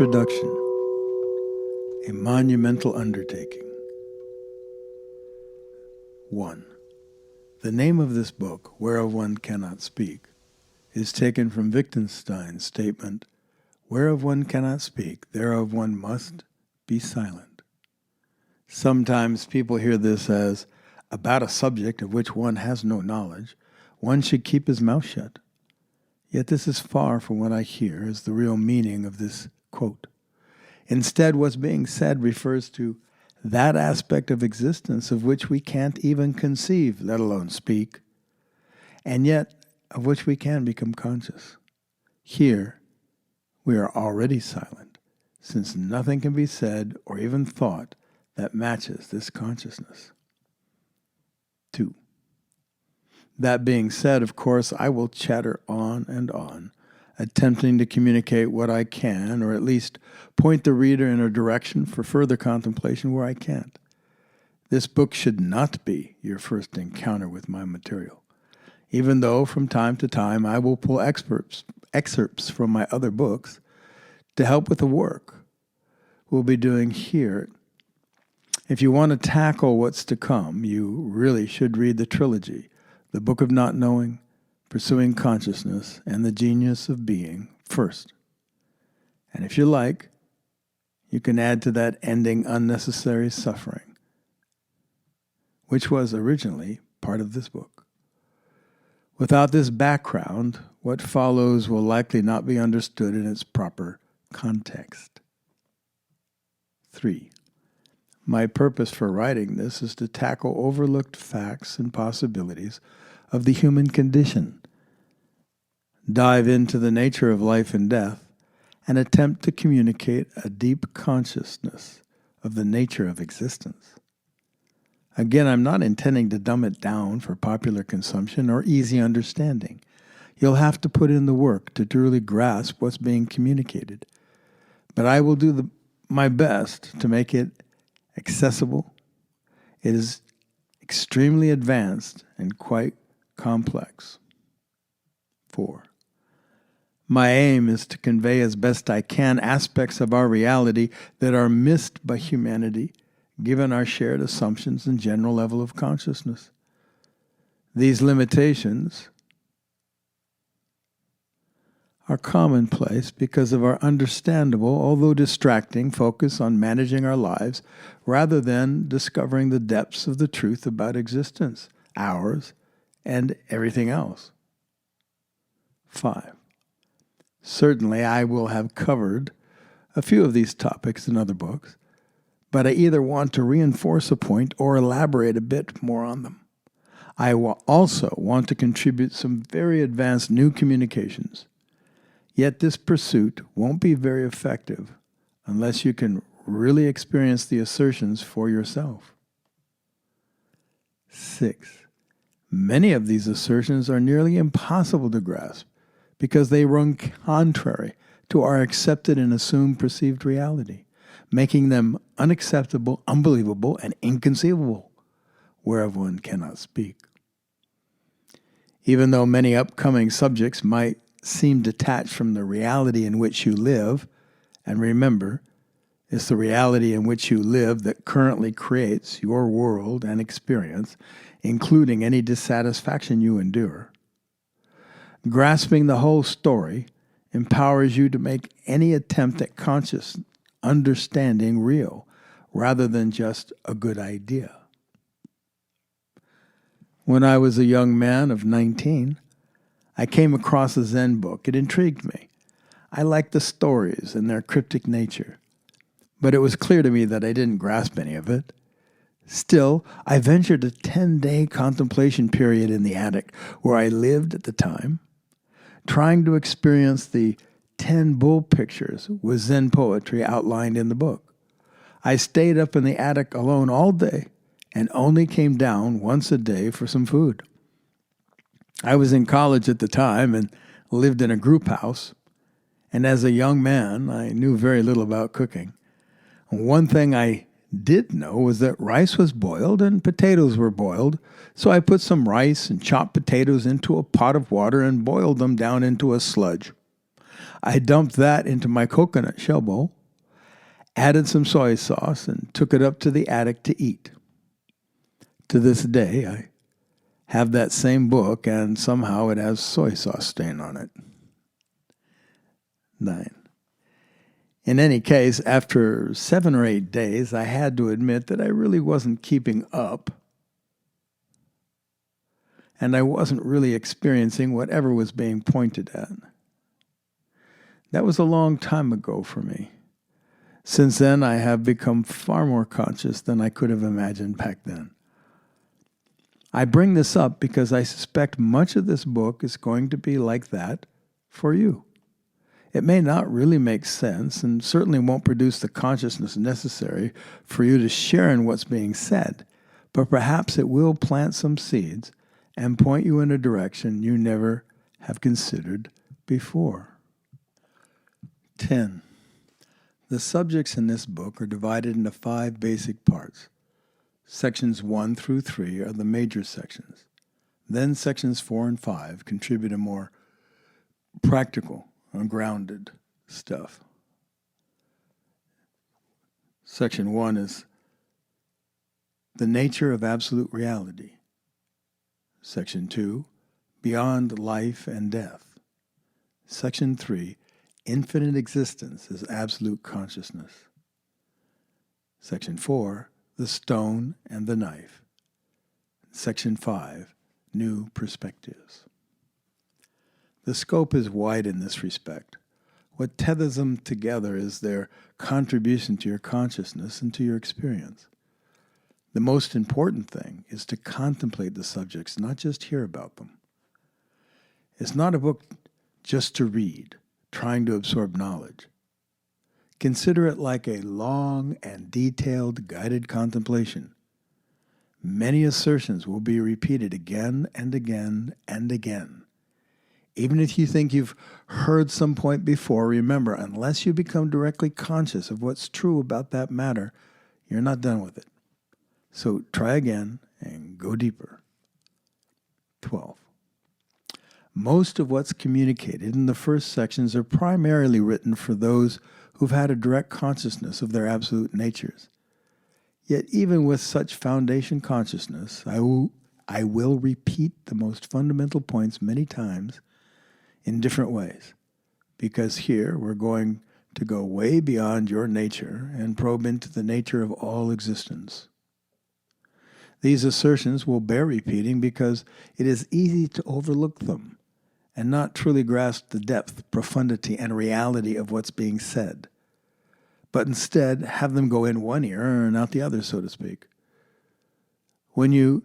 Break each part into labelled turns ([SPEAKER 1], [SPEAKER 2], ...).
[SPEAKER 1] Introduction. A monumental undertaking. 1. The name of this book, Whereof One Cannot Speak, is taken from Wittgenstein's statement, "Whereof one cannot speak, thereof one must be silent." Sometimes people hear this as, about a subject of which one has no knowledge, one should keep his mouth shut. Yet this is far from what I hear as the real meaning of this quote. Instead, what's being said refers to that aspect of existence of which we can't even conceive, let alone speak, and yet of which we can become conscious. Here, we are already silent, since nothing can be said or even thought that matches this consciousness. 2. That being said, of course, I will chatter on and on, attempting to communicate what I can, or at least point the reader in a direction for further contemplation where I can't. This book should not be your first encounter with my material, even though from time to time I will pull excerpts from my other books to help with the work we'll be doing here. If you want to tackle what's to come, you really should read the trilogy, The Book of Not Knowing, Pursuing Consciousness, and The Genius of Being first. And if you like, you can add to that Ending Unnecessary Suffering, which was originally part of this book. Without this background, what follows will likely not be understood in its proper context. 3. My purpose for writing this is to tackle overlooked facts and possibilities of the human condition, dive into the nature of life and death, and attempt to communicate a deep consciousness of the nature of existence. Again, I'm not intending to dumb it down for popular consumption or easy understanding. You'll have to put in the work to truly grasp what's being communicated. But I will do my best to make it accessible. It is extremely advanced and quite complex. 4. My aim is to convey as best I can aspects of our reality that are missed by humanity, given our shared assumptions and general level of consciousness. These limitations are commonplace because of our understandable, although distracting, focus on managing our lives rather than discovering the depths of the truth about existence, ours, and everything else. 5. Certainly, I will have covered a few of these topics in other books, but I either want to reinforce a point or elaborate a bit more on them. I will also want to contribute some very advanced new communications. Yet this pursuit won't be very effective unless you can really experience the assertions for yourself. 6. Many of these assertions are nearly impossible to grasp because they run contrary to our accepted and assumed perceived reality, making them unacceptable, unbelievable, and inconceivable, whereof one cannot speak. Even though many upcoming subjects might seem detached from the reality in which you live, and remember, it's the reality in which you live that currently creates your world and experience, including any dissatisfaction you endure. Grasping the whole story empowers you to make any attempt at conscious understanding real, rather than just a good idea. When I was a young man of 19, I came across a Zen book. It intrigued me. I liked the stories and their cryptic nature, but it was clear to me that I didn't grasp any of it. Still, I ventured a 10-day contemplation period in the attic where I lived at the time, trying to experience the 10 bull pictures with Zen poetry outlined in the book. I stayed up in the attic alone all day and only came down once a day for some food. I was in college at the time and lived in a group house, and as a young man, I knew very little about cooking. One thing I did know was that rice was boiled and potatoes were boiled, so I put some rice and chopped potatoes into a pot of water and boiled them down into a sludge. I dumped that into my coconut shell bowl, added some soy sauce, and took it up to the attic to eat. To this day, I have that same book, and somehow it has soy sauce stain on it. 9. In any case, after 7 or 8 days, I had to admit that I really wasn't keeping up, and I wasn't really experiencing whatever was being pointed at. That was a long time ago for me. Since then, I have become far more conscious than I could have imagined back then. I bring this up because I suspect much of this book is going to be like that for you. It may not really make sense and certainly won't produce the consciousness necessary for you to share in what's being said, but perhaps it will plant some seeds and point you in a direction you never have considered before. 10. The subjects in this book are divided into 5 basic parts. Sections 1 through 3 are the major sections. Then sections 4 and 5 contribute a more practical and grounded stuff. Section 1 is the nature of absolute reality. Section 2, beyond life and death. Section 3, infinite existence as absolute consciousness. Section 4, the stone and the knife. Section 5, new perspectives. The scope is wide in this respect. What tethers them together is their contribution to your consciousness and to your experience. The most important thing is to contemplate the subjects, not just hear about them. It's not a book just to read, trying to absorb knowledge. Consider it like a long and detailed guided contemplation. Many assertions will be repeated again and again and again. Even if you think you've heard some point before, remember, unless you become directly conscious of what's true about that matter, you're not done with it. So try again and go deeper. 12. Most of what's communicated in the first sections are primarily written for those who've had a direct consciousness of their absolute natures. Yet even with such foundation consciousness, I will repeat the most fundamental points many times in different ways, because here we're going to go way beyond your nature and probe into the nature of all existence. These assertions will bear repeating because it is easy to overlook them and not truly grasp the depth, profundity, and reality of what's being said, but instead have them go in one ear and out the other, so to speak. When you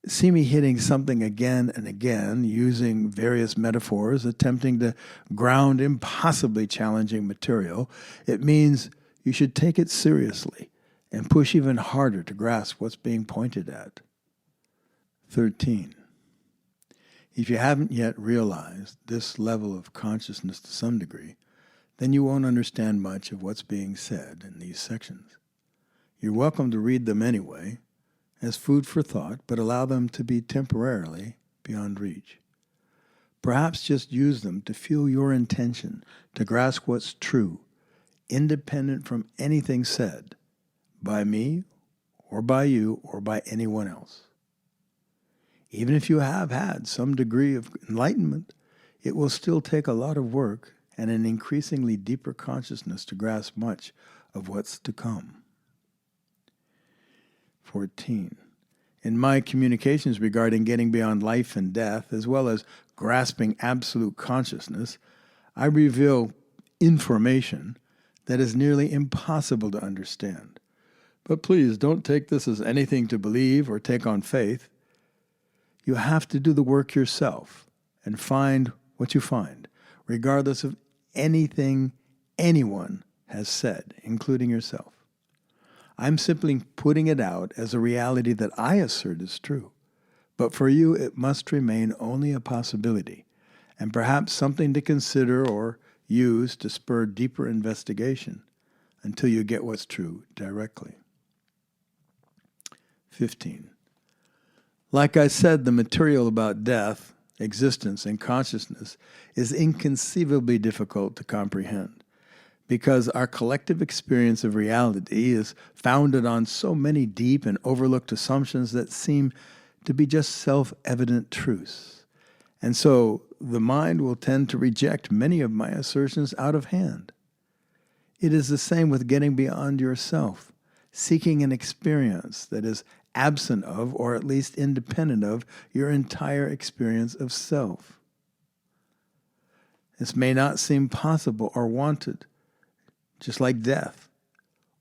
[SPEAKER 1] see me hitting something again and again, using various metaphors, attempting to ground impossibly challenging material, it means you should take it seriously and push even harder to grasp what's being pointed at. 13. If you haven't yet realized this level of consciousness to some degree, then you won't understand much of what's being said in these sections. You're welcome to read them anyway, as food for thought, but allow them to be temporarily beyond reach. Perhaps just use them to feel your intention, to grasp what's true, independent from anything said by me or by you or by anyone else. Even if you have had some degree of enlightenment, it will still take a lot of work and an increasingly deeper consciousness to grasp much of what's to come. 14. In my communications regarding getting beyond life and death, as well as grasping absolute consciousness, I reveal information that is nearly impossible to understand. But please don't take this as anything to believe or take on faith. You have to do the work yourself and find what you find, regardless of anything anyone has said, including yourself. I'm simply putting it out as a reality that I assert is true. But for you, it must remain only a possibility, and perhaps something to consider or use to spur deeper investigation until you get what's true directly. 15. Like I said, the material about death existence, and consciousness is inconceivably difficult to comprehend, because our collective experience of reality is founded on so many deep and overlooked assumptions that seem to be just self-evident truths. And so the mind will tend to reject many of my assertions out of hand. It is the same with getting beyond yourself, seeking an experience that is absent of, or at least independent of, your entire experience of self. This may not seem possible or wanted, just like death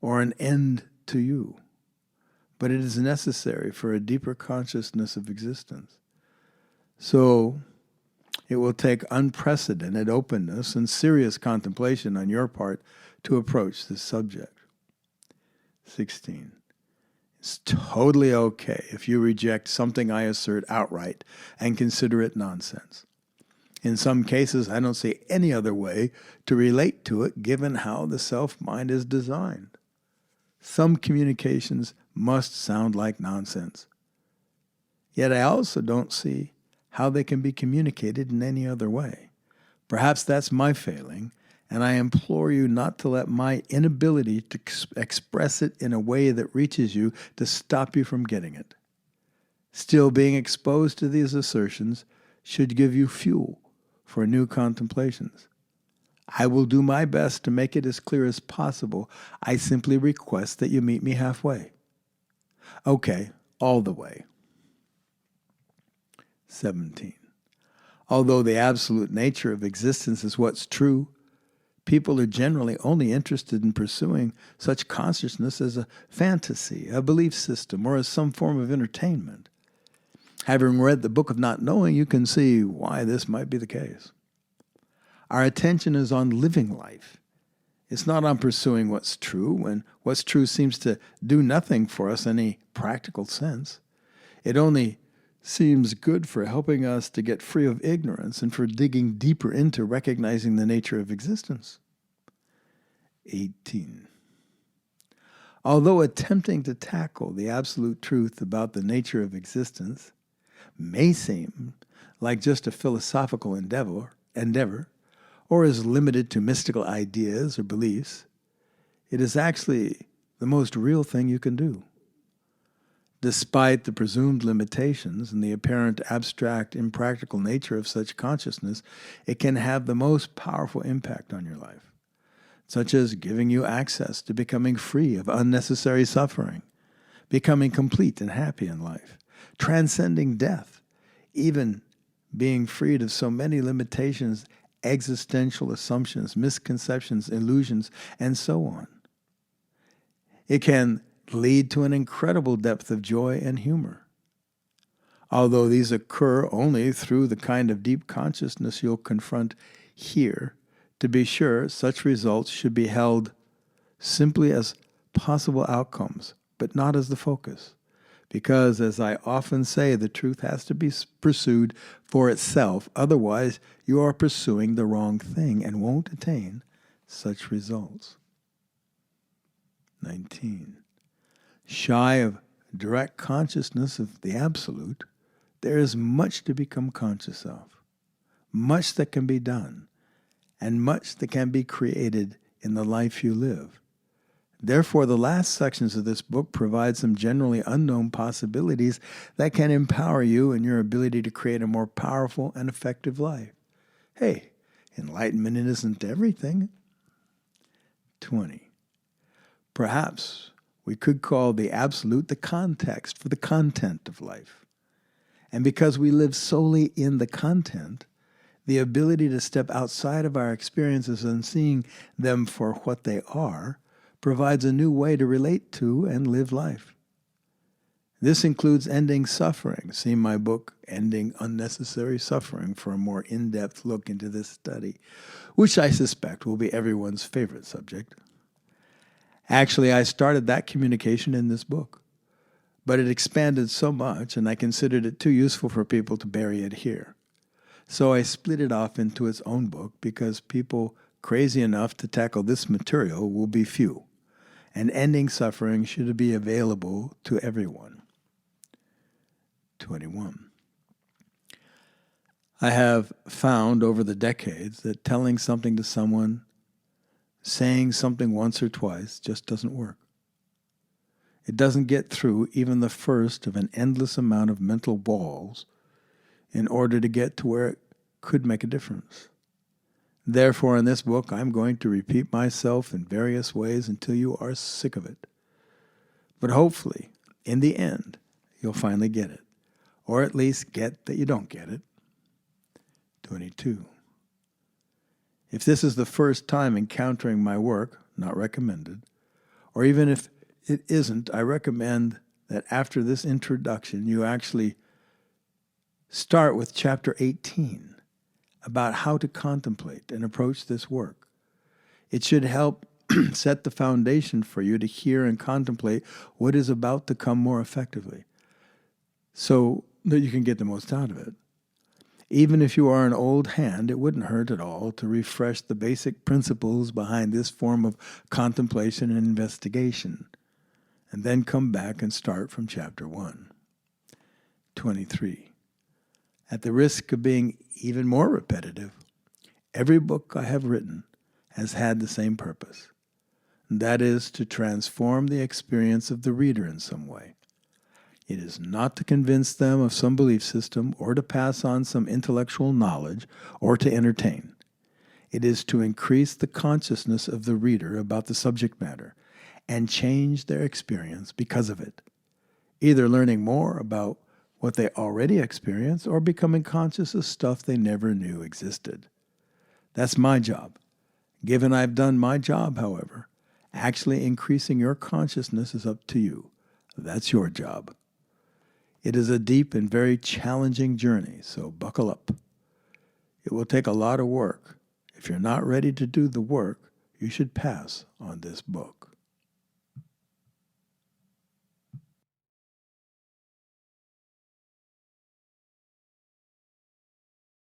[SPEAKER 1] or an end to you, but it is necessary for a deeper consciousness of existence. So it will take unprecedented openness and serious contemplation on your part to approach this subject. 16. It's totally okay if you reject something I assert outright and consider it nonsense. In some cases, I don't see any other way to relate to it given how the self-mind is designed. Some communications must sound like nonsense. Yet I also don't see how they can be communicated in any other way. Perhaps that's my failing, and I implore you not to let my inability to express it in a way that reaches you to stop you from getting it. Still, being exposed to these assertions should give you fuel for new contemplations. I will do my best to make it as clear as possible. I simply request that you meet me halfway. Okay, all the way. 17. Although the absolute nature of existence is what's true, people are generally only interested in pursuing such consciousness as a fantasy, a belief system, or as some form of entertainment. Having read the Book of Not Knowing, you can see why this might be the case. Our attention is on living life. It's not on pursuing what's true, when what's true seems to do nothing for us in any practical sense. It only seems good for helping us to get free of ignorance and for digging deeper into recognizing the nature of existence. 18. Although attempting to tackle the absolute truth about the nature of existence may seem like just a philosophical endeavor, or is limited to mystical ideas or beliefs, it is actually the most real thing you can do. Despite the presumed limitations and the apparent abstract, impractical nature of such consciousness, it can have the most powerful impact on your life, such as giving you access to becoming free of unnecessary suffering, becoming complete and happy in life, transcending death, even being freed of so many limitations, existential assumptions, misconceptions, illusions, and so on. It can lead to an incredible depth of joy and humor. Although these occur only through the kind of deep consciousness you'll confront here, to be sure, such results should be held simply as possible outcomes, but not as the focus. Because, as I often say, the truth has to be pursued for itself. Otherwise, you are pursuing the wrong thing and won't attain such results. 19. Shy of direct consciousness of the absolute, there is much to become conscious of, much that can be done, and much that can be created in the life you live. Therefore, the last sections of this book provide some generally unknown possibilities that can empower you in your ability to create a more powerful and effective life. Hey, enlightenment isn't everything. 20. Perhaps we could call the absolute the context for the content of life. And because we live solely in the content, the ability to step outside of our experiences and seeing them for what they are provides a new way to relate to and live life. This includes ending suffering. See my book, Ending Unnecessary Suffering, for a more in-depth look into this study, which I suspect will be everyone's favorite subject. Actually, I started that communication in this book, but it expanded so much, and I considered it too useful for people to bury it here. So I split it off into its own book, because people crazy enough to tackle this material will be few, and ending suffering should be available to everyone. 21. I have found over the decades that telling something to someone, saying something once or twice, just doesn't work. It doesn't get through even the first of an endless amount of mental walls in order to get to where it could make a difference. Therefore, in this book, I'm going to repeat myself in various ways until you are sick of it. But hopefully, in the end, you'll finally get it, or at least get that you don't get it. 22. If this is the first time encountering my work, not recommended, or even if it isn't, I recommend that after this introduction, you actually start with chapter 18 about how to contemplate and approach this work. It should help set the foundation for you to hear and contemplate what is about to come more effectively so that you can get the most out of it. Even if you are an old hand, it wouldn't hurt at all to refresh the basic principles behind this form of contemplation and investigation, and then come back and start from chapter 1. 23. At the risk of being even more repetitive, every book I have written has had the same purpose, and that is to transform the experience of the reader in some way. It is not to convince them of some belief system or to pass on some intellectual knowledge or to entertain. It is to increase the consciousness of the reader about the subject matter and change their experience because of it, either learning more about what they already experience or becoming conscious of stuff they never knew existed. That's my job. Given I've done my job, however, actually increasing your consciousness is up to you. That's your job. It is a deep and very challenging journey, so buckle up. It will take a lot of work. If you're not ready to do the work, you should pass on this book.